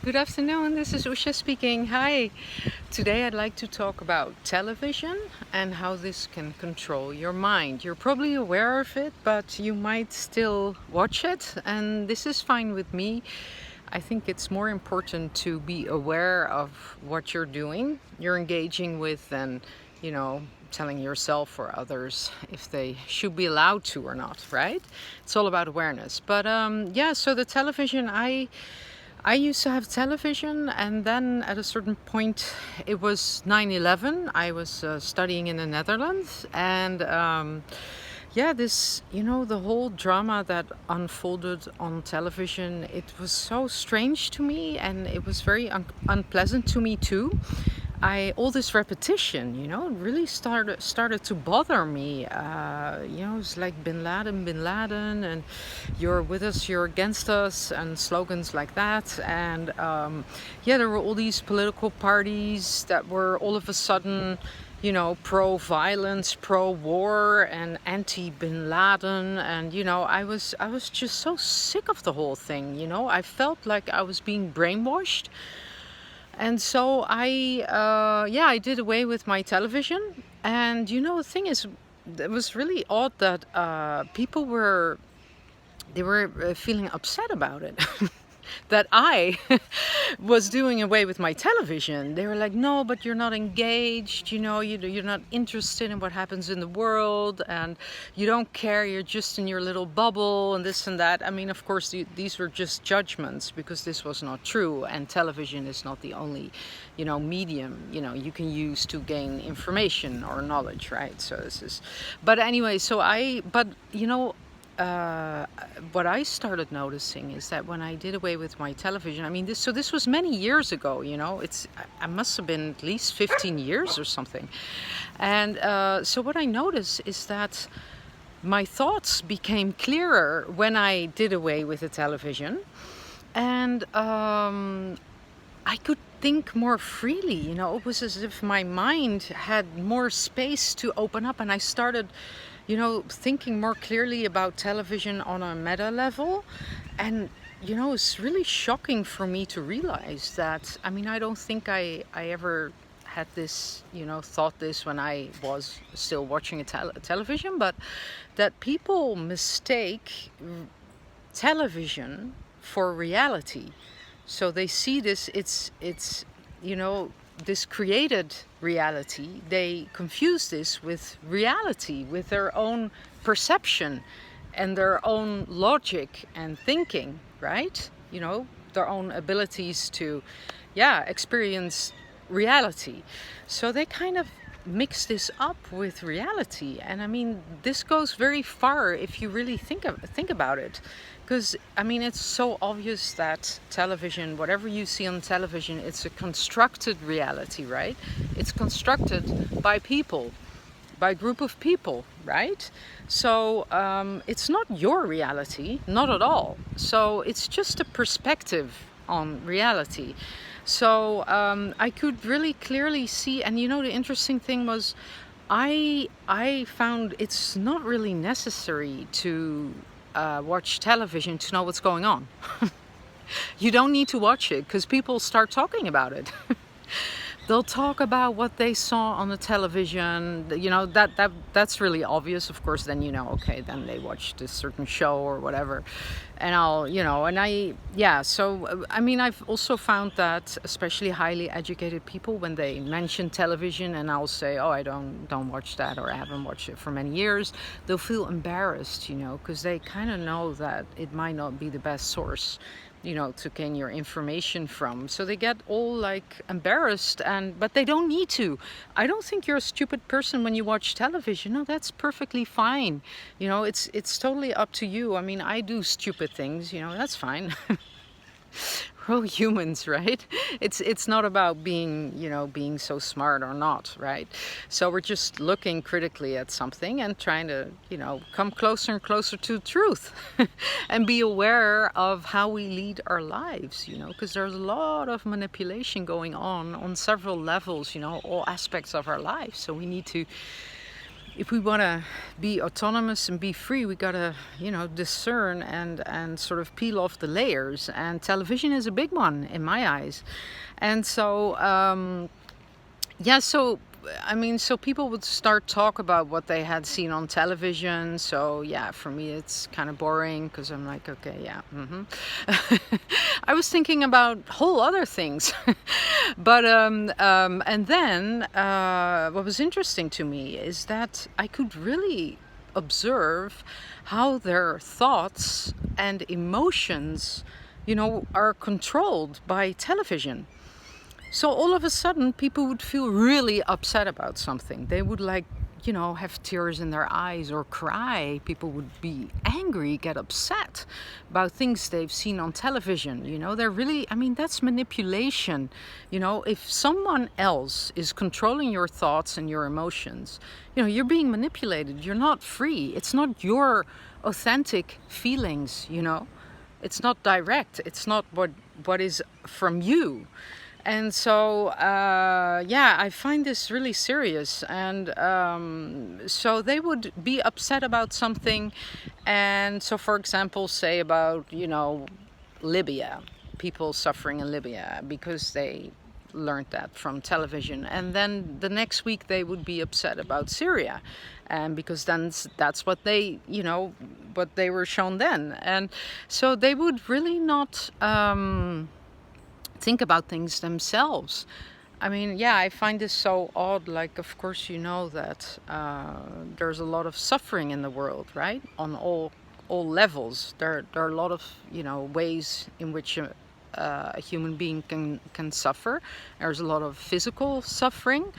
Good afternoon, this is Usha speaking. Hi. Today I'd like to talk about television and how this can control your mind. You're probably aware of it, but you might still watch it, and this is fine with me. I think it's more important to be aware of what you're engaging with, than, telling yourself or others if they should be allowed to or not, right? It's all about awareness. But yeah, so the television, I used to have television, and then at a certain point, it was 9/11. I was studying in the Netherlands, and yeah, the whole drama that unfolded on television, it was so strange to me, and it was very unpleasant to me too. All this repetition, really started to bother me. It's like Bin Laden, and you're with us, you're against us, and slogans like that. And yeah, there were all these political parties that were all of a sudden, pro-violence, pro-war, and anti-Bin Laden. And I was just so sick of the whole thing. I felt like I was being brainwashed. And so I did away with my television. And the thing is, it was really odd that people were feeling upset about it. That I was doing away with my television. They were like, no, but you're not engaged, you're not interested in what happens in the world, and you don't care, you're just in your little bubble, and this and that. I mean, of course, these were just judgments, because this was not true, and television is not the only, medium, you can use to gain information or knowledge, right? So but anyway, what I started noticing is that when I did away with my television, I mean, this was many years ago, I must have been at least 15 years or something. And so what I noticed is that my thoughts became clearer when I did away with the television. And I could think more freely, it was as if my mind had more space to open up, and I started thinking more clearly about television on a meta level. And, it's really shocking for me to realize that, I mean, I don't think I ever had this, thought this when I was still watching a television, but that people mistake television for reality. So they see this, it's this created reality, they confuse this with reality, with their own perception and their own logic and thinking, right? Their own abilities to, experience reality. So they kind of mix this up with reality. And I mean, this goes very far if you really think about it. Because, I mean, it's so obvious that television, whatever you see on television, it's a constructed reality, right? It's constructed by people, by a group of people, right? So it's not your reality, not at all. So it's just a perspective on reality. So I could really clearly see, and the interesting thing was, I found it's not really necessary to watch television to know what's going on. You don't need to watch it, because people start talking about it. They'll talk about what they saw on the television. That's really obvious. Of course, then okay, then they watched this certain show or whatever. And so I mean, I've also found that especially highly educated people, when they mention television and I'll say, oh, I don't watch that, or I haven't watched it for many years, they'll feel embarrassed, because they kind of know that it might not be the best source, to gain your information from. So they get all like embarrassed, but they don't need to. I don't think you're a stupid person when you watch television. No, that's perfectly fine. It's totally up to you. I mean, I do stupid things, that's fine. We're all humans, right? It's not about being so smart or not, right? So we're just looking critically at something and trying to, come closer and closer to truth and be aware of how we lead our lives, because there's a lot of manipulation going on several levels, all aspects of our lives. So we need to if we want to be autonomous and be free, we got to, discern and sort of peel off the layers. And television is a big one in my eyes. And so, so so people would start talk about what they had seen on television. So yeah, for me it's kind of boring because I'm like, okay, yeah. I was thinking about whole other things. But and then what was interesting to me is that I could really observe how their thoughts and emotions, are controlled by television. So all of a sudden, people would feel really upset about something. They would have tears in their eyes or cry. People would be angry, get upset about things they've seen on television. They're really, that's manipulation. If someone else is controlling your thoughts and your emotions, you're being manipulated. You're not free. It's not your authentic feelings, It's not direct. It's not what is from you. And so, I find this really serious. And so they would be upset about something. And so, for example, say about, Libya, people suffering in Libya because they learned that from television. And then the next week they would be upset about Syria. And because then that's what they, what they were shown then. And so they would really not think about things themselves. I find this so odd. Like, of course, that there's a lot of suffering in the world, right? On all levels. There are a lot of ways in which a human being can suffer. There's a lot of physical suffering,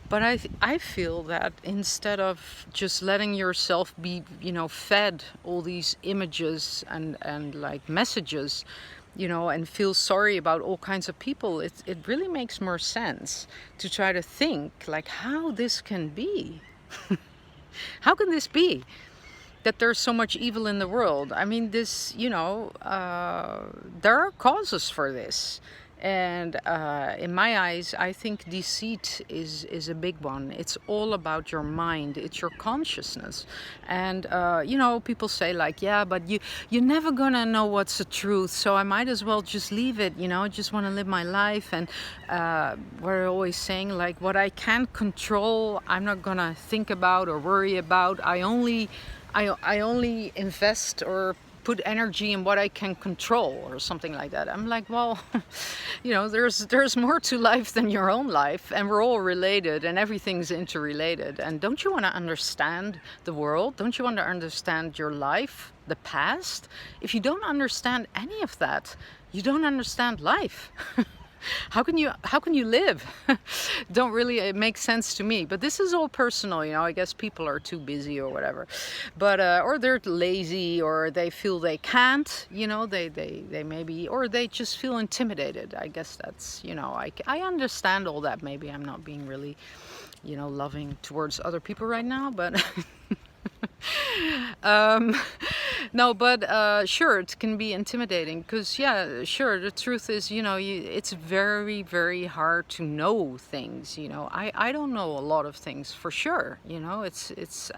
but I feel that instead of just letting yourself be fed all these images and like messages, and feel sorry about all kinds of people, it really makes more sense to try to think like how this can be. How can this be that there's so much evil in the world? This, there are causes for this. And in my eyes, I think deceit is a big one. It's all about your mind. It's your consciousness. And, people say like, yeah, but you're never going to know what's the truth. So I might as well just leave it, I just want to live my life. And we're always saying like, what I can't control, I'm not going to think about or worry about. I only invest or put energy in what I can control or something like that. I'm like, well, there's more to life than your own life, and we're all related and everything's interrelated. And don't you want to understand the world? Don't you want to understand your life, the past? If you don't understand any of that, you don't understand life. How can you live? Don't really, it makes sense to me. But this is all personal, I guess people are too busy or whatever. But or they're lazy, or they feel they can't, they maybe, or they just feel intimidated. I guess that's, I understand all that. Maybe I'm not being really, loving towards other people right now, but no, but sure, it can be intimidating because, yeah, sure, the truth is, it's very, very hard to know things. I don't know a lot of things for sure. It's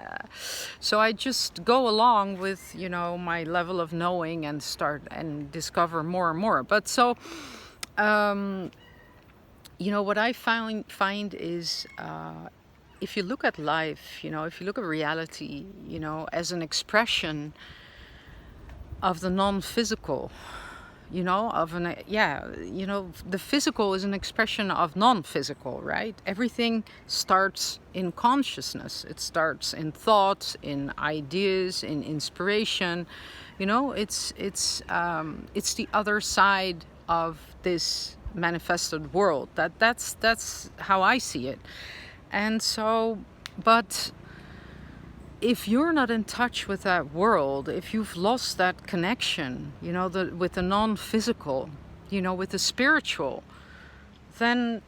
so I just go along with my level of knowing and start and discover more and more. But so what I find is if you look at life, if you look at reality, as an expression of the non-physical, the physical is an expression of non-physical, right? Everything starts in consciousness. It starts in thoughts, in ideas, in inspiration. It's the other side of this manifested world. That's how I see it. And so, but if you're not in touch with that world, if you've lost that connection, with the non-physical, with the spiritual, then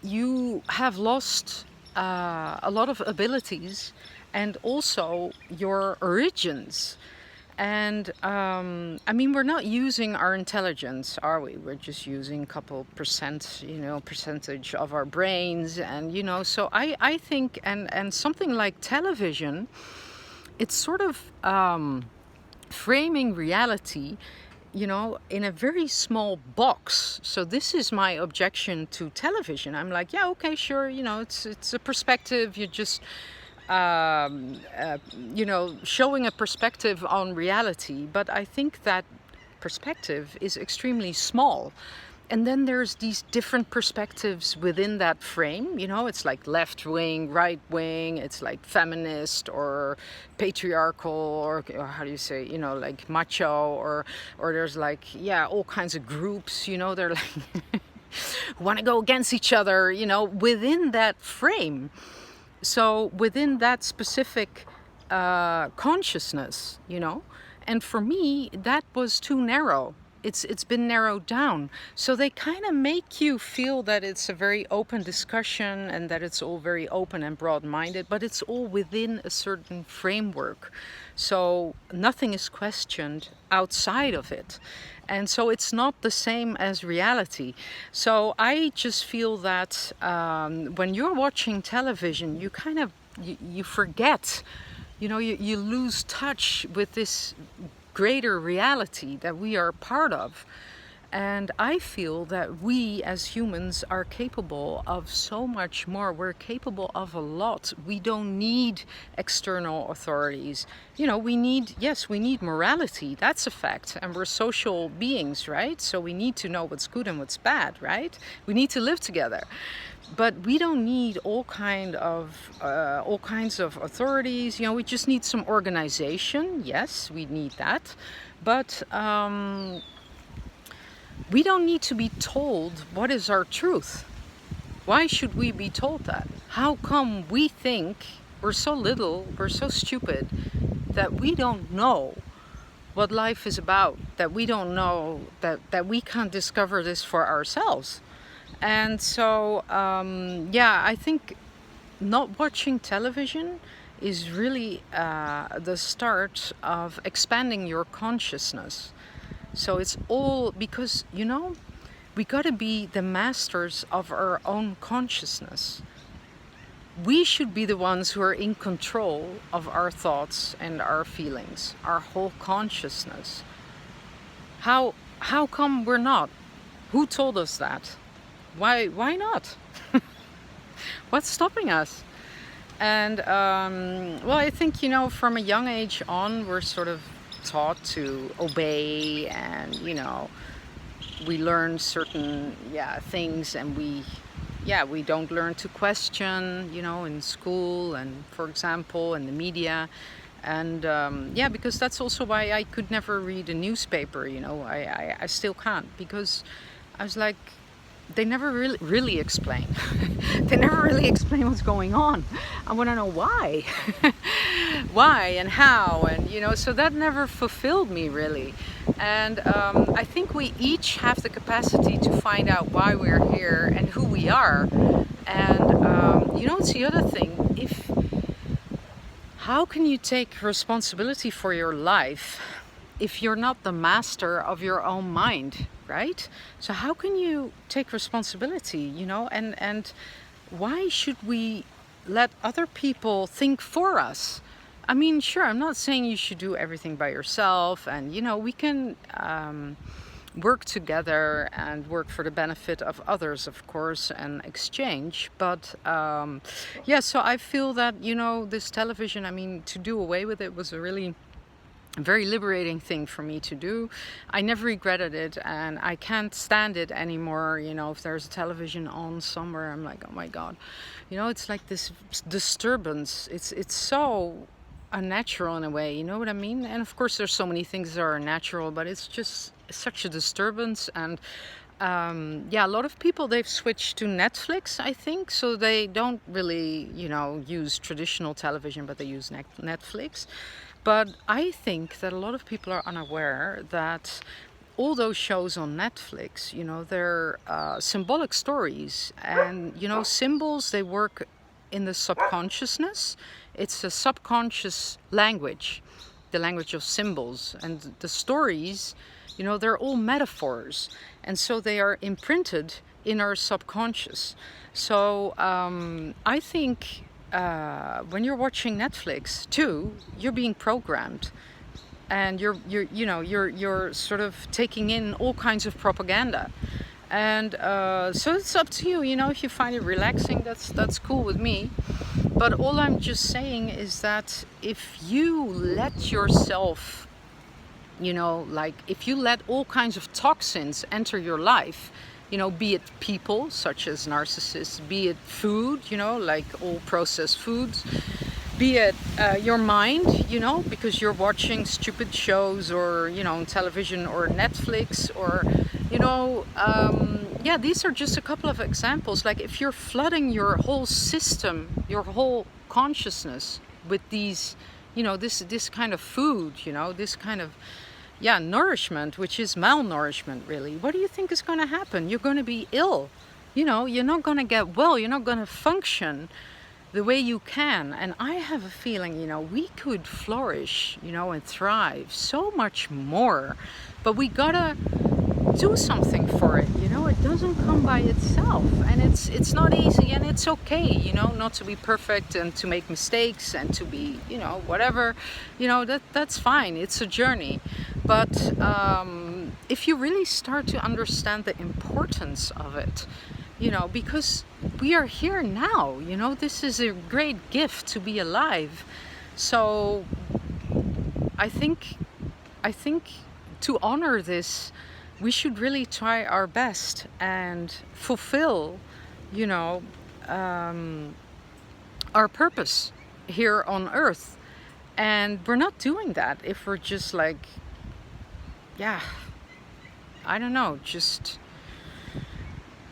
you have lost a lot of abilities and also your origins. And I mean, we're not using our intelligence, are we? We're just using a couple percent, percentage of our brains. And, so I think, and something like television, it's sort of framing reality, in a very small box. So this is my objection to television. I'm like, yeah, okay, sure, it's a perspective. You're just showing a perspective on reality. But I think that perspective is extremely small. And then there's these different perspectives within that frame. It's like left wing, right wing, it's like feminist or patriarchal, or how do you say, like macho, or there's like, all kinds of groups, they're like want to go against each other, within that frame. So within that specific consciousness, and for me, that was too narrow. It's been narrowed down. So they kind of make you feel that it's a very open discussion and that it's all very open and broad-minded, but it's all within a certain framework. So nothing is questioned outside of it. And so it's not the same as reality. So I just feel that when you're watching television, you kind of, you forget, you lose touch with this greater reality that we are part of. And I feel that we as humans are capable of so much more. We're capable of a lot. We don't need external authorities. We need morality. That's a fact. And we're social beings, right? So we need to know what's good and what's bad, right? We need to live together. But we don't need all kinds of authorities. We just need some organization. Yes, we need that. But we don't need to be told what is our truth. Why should we be told that? How come we think we're so little, we're so stupid, that we don't know what life is about, that we don't know, that we can't discover this for ourselves? And so, I think not watching television is really the start of expanding your consciousness. So it's all because, we got to be the masters of our own consciousness. We should be the ones who are in control of our thoughts and our feelings, our whole consciousness. How come we're not? Who told us that? Why not? What's stopping us? And I think, from a young age on, we're sort of taught to obey, and we learn certain things, and we don't learn to question, in school, and for example in the media. And because that's also why I could never read a newspaper. I still can't, because I was like, they never really explain. They never really explain what's going on. I want to know why. Why and how, and so that never fulfilled me really. And I think we each have the capacity to find out why we're here and who we are. And it's the other thing. How can you take responsibility for your life if you're not the master of your own mind? Right? So how can you take responsibility, and why should we let other people think for us? I mean, sure, I'm not saying you should do everything by yourself, and we can work together and work for the benefit of others, of course, and exchange. But so I feel that, this television, I mean, to do away with it was a really very liberating thing for me to do. I never regretted it, and I can't stand it anymore. If there's a television on somewhere, I'm like, oh my God, it's like this disturbance. It's so unnatural in a way, you know what I mean? And of course there's so many things that are natural, but it's just such a disturbance. And a lot of people, they've switched to Netflix, I think, so they don't really use traditional television, but they use Netflix. But I think that a lot of people are unaware that all those shows on Netflix, they're symbolic stories. And, symbols, they work in the subconsciousness. It's a subconscious language. the language of symbols, and the stories, you know, they're all metaphors, and so they are imprinted in our subconscious. So I think when you're watching Netflix too, you're being programmed, and you're sort of taking in all kinds of propaganda. And so it's up to you, you know, if you find it relaxing, that's cool with me. But all I'm just saying is that if you let yourself, you know, like if you let all kinds of toxins enter your life, you know, be it people such as narcissists, be it food, you know, like all processed foods, be it your mind, you know, because you're watching stupid shows, or, you know, on television or Netflix, or, you know, yeah, these are just a couple of examples. Like if you're flooding your whole system, your whole consciousness with these, you know, this kind of food, you know, this kind of, yeah, nourishment, which is malnourishment really, what do you think is going to happen? You're going to be ill, you know, you're not going to get well, you're not going to function the way you can. And I have a feeling, you know, we could flourish, you know, and thrive so much more, but we gotta do something for it, you know. It doesn't come by itself, and it's not easy, and it's okay, you know, not to be perfect and to make mistakes and to be, you know, whatever, you know, that's fine. It's a journey. But if you really start to understand the importance of it, you know, because we are here now, you know, this is a great gift to be alive. So I think to honor this, we should really try our best and fulfill, you know, our purpose here on Earth. And we're not doing that if we're just like, yeah, I don't know, just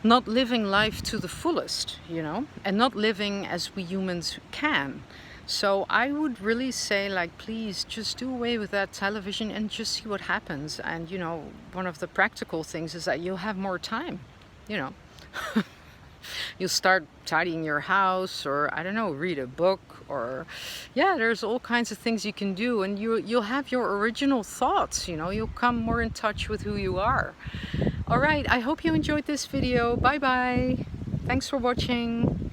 not living life to the fullest, you know, and not living as we humans can. So I would really say, like, please just do away with that television and just see what happens. And, you know, one of the practical things is that you'll have more time, you know. You'll start tidying your house, or, I don't know, read a book, or, yeah, there's all kinds of things you can do. And you'll have your original thoughts, you know, you'll come more in touch with who you are. All right, I hope you enjoyed this video. Bye-bye. Thanks for watching.